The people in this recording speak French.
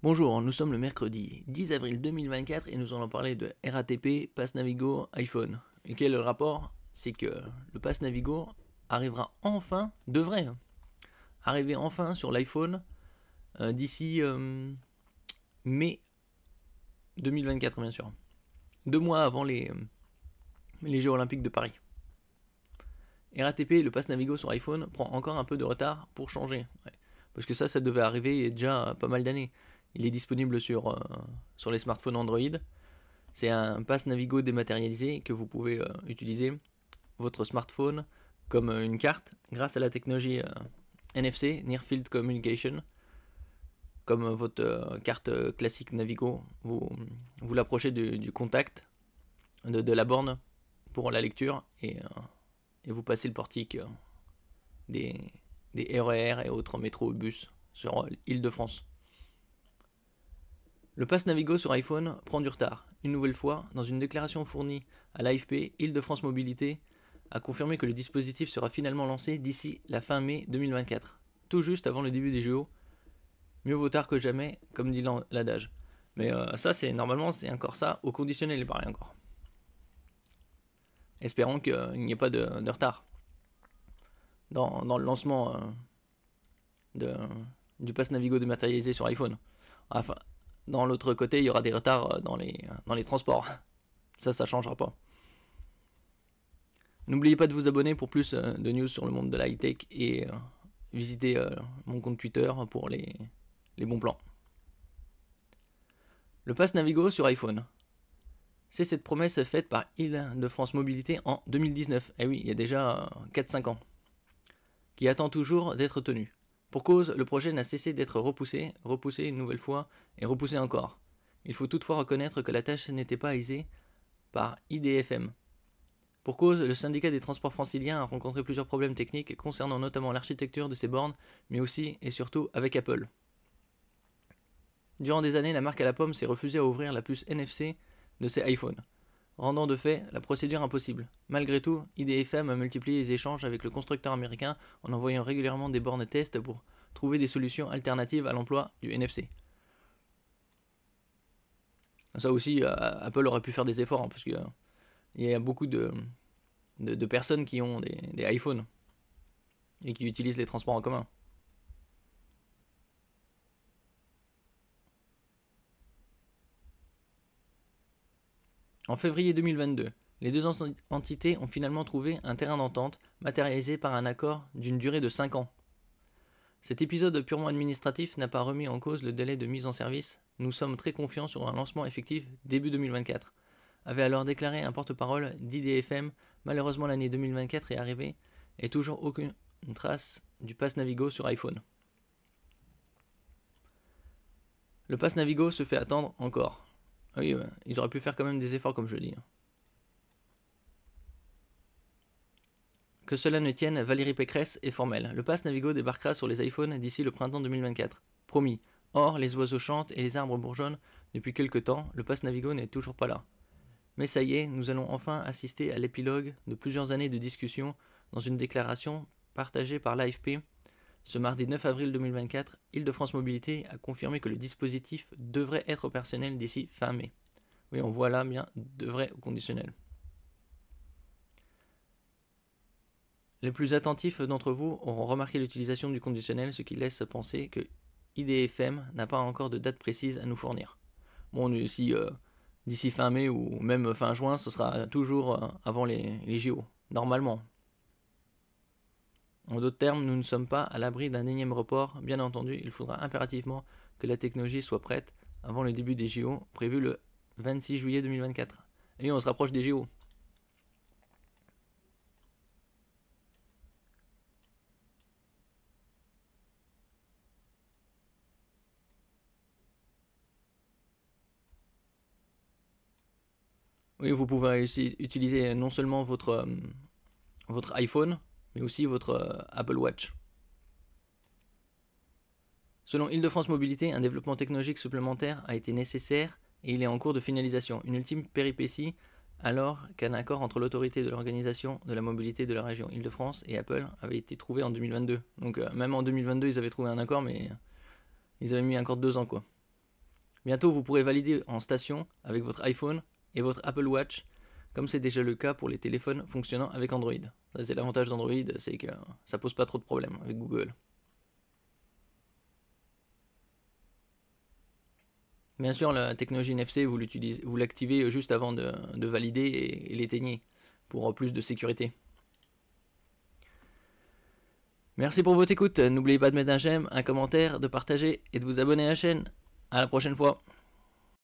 Bonjour, nous sommes le mercredi 10 avril 2024 et nous allons parler de RATP, Pass Navigo, iPhone. Et quel est le rapport? C'est que le Pass Navigo arrivera enfin, devrait arriver enfin sur l'iPhone d'ici mai 2024 bien sûr. 2 mois avant les Jeux Olympiques de Paris. RATP, le Pass Navigo sur iPhone, prend encore un peu de retard pour changer. Ouais. Parce que ça devait arriver il y a déjà pas mal d'années. Il est disponible sur les smartphones Android. C'est un pass Navigo dématérialisé que vous pouvez utiliser votre smartphone comme une carte grâce à la technologie NFC, Near Field Communication. Comme votre carte classique Navigo, vous l'approchez du contact de la borne pour la lecture et vous passez le portique des RER et autres métros bus sur Île-de-France. Le Pass Navigo sur iPhone prend du retard. Une nouvelle fois, dans une déclaration fournie à l'AFP, Île-de-France Mobilité a confirmé que le dispositif sera finalement lancé d'ici la fin mai 2024, tout juste avant le début des JO. Mieux vaut tard que jamais, comme dit l'adage. Mais ça, normalement, c'est encore ça, au conditionnel, il paraît encore. Espérons qu'il n'y ait pas de retard dans le lancement du Pass Navigo dématérialisé sur iPhone. Enfin, dans l'autre côté, il y aura des retards dans les transports. Ça changera pas. N'oubliez pas de vous abonner pour plus de news sur le monde de la high-tech et visiter mon compte Twitter pour les bons plans. Le Pass Navigo sur iPhone. C'est cette promesse faite par Île-de-France Mobilité en 2019. Eh oui, il y a déjà 4-5 ans. Qui attend toujours d'être tenu. Pour cause, le projet n'a cessé d'être repoussé une nouvelle fois et repoussé encore. Il faut toutefois reconnaître que la tâche n'était pas aisée par IDFM. Pour cause, le syndicat des transports franciliens a rencontré plusieurs problèmes techniques concernant notamment l'architecture de ses bornes, mais aussi et surtout avec Apple. Durant des années, la marque à la pomme s'est refusée à ouvrir la puce NFC de ses iPhones, rendant de fait la procédure impossible. Malgré tout, IDFM a multiplié les échanges avec le constructeur américain en envoyant régulièrement des bornes test pour trouver des solutions alternatives à l'emploi du NFC. Ça aussi, Apple aurait pu faire des efforts, parce qu'il y a beaucoup de personnes qui ont des iPhones et qui utilisent les transports en commun. En février 2022, les deux entités ont finalement trouvé un terrain d'entente matérialisé par un accord d'une durée de 5 ans. Cet épisode purement administratif n'a pas remis en cause le délai de mise en service. Nous sommes très confiants sur un lancement effectif début 2024, avait alors déclaré un porte-parole d'IDFM. Malheureusement, l'année 2024 est arrivée et toujours aucune trace du Pass Navigo sur iPhone. Le Pass Navigo se fait attendre encore. Oui, ils auraient pu faire quand même des efforts, comme je dis. Que cela ne tienne, Valérie Pécresse est formelle. Le Pass Navigo débarquera sur les iPhones d'ici le printemps 2024. Promis. Or, les oiseaux chantent et les arbres bourgeonnent depuis quelque temps, le Pass Navigo n'est toujours pas là. Mais ça y est, nous allons enfin assister à l'épilogue de plusieurs années de discussions dans une déclaration partagée par l'AFP. Ce mardi 9 avril 2024, Île-de-France Mobilité a confirmé que le dispositif devrait être opérationnel d'ici fin mai. Oui, on voit là bien devrait au conditionnel. Les plus attentifs d'entre vous auront remarqué l'utilisation du conditionnel, ce qui laisse penser que IDFM n'a pas encore de date précise à nous fournir. Bon, d'ici fin mai ou même fin juin, ce sera toujours avant les JO, normalement. En d'autres termes, nous ne sommes pas à l'abri d'un énième report. Bien entendu, il faudra impérativement que la technologie soit prête avant le début des JO, prévu le 26 juillet 2024. Et on se rapproche des JO. Oui, vous pouvez aussi utiliser non seulement votre iPhone, mais aussi votre Apple Watch. Selon Île-de-France Mobilité, un développement technologique supplémentaire a été nécessaire et il est en cours de finalisation. Une ultime péripétie alors qu'un accord entre l'autorité de l'organisation de la mobilité de la région Île-de-France et Apple avait été trouvé en 2022. Donc même en 2022, ils avaient trouvé un accord, mais ils avaient mis encore 2 ans, quoi. Bientôt, vous pourrez valider en station avec votre iPhone et votre Apple Watch, comme c'est déjà le cas pour les téléphones fonctionnant avec Android. C'est l'avantage d'Android, c'est que ça pose pas trop de problèmes avec Google. Bien sûr, la technologie NFC, vous l'activez juste avant de valider et l'éteignez pour plus de sécurité. Merci pour votre écoute. N'oubliez pas de mettre un j'aime, un commentaire, de partager et de vous abonner à la chaîne. À la prochaine fois.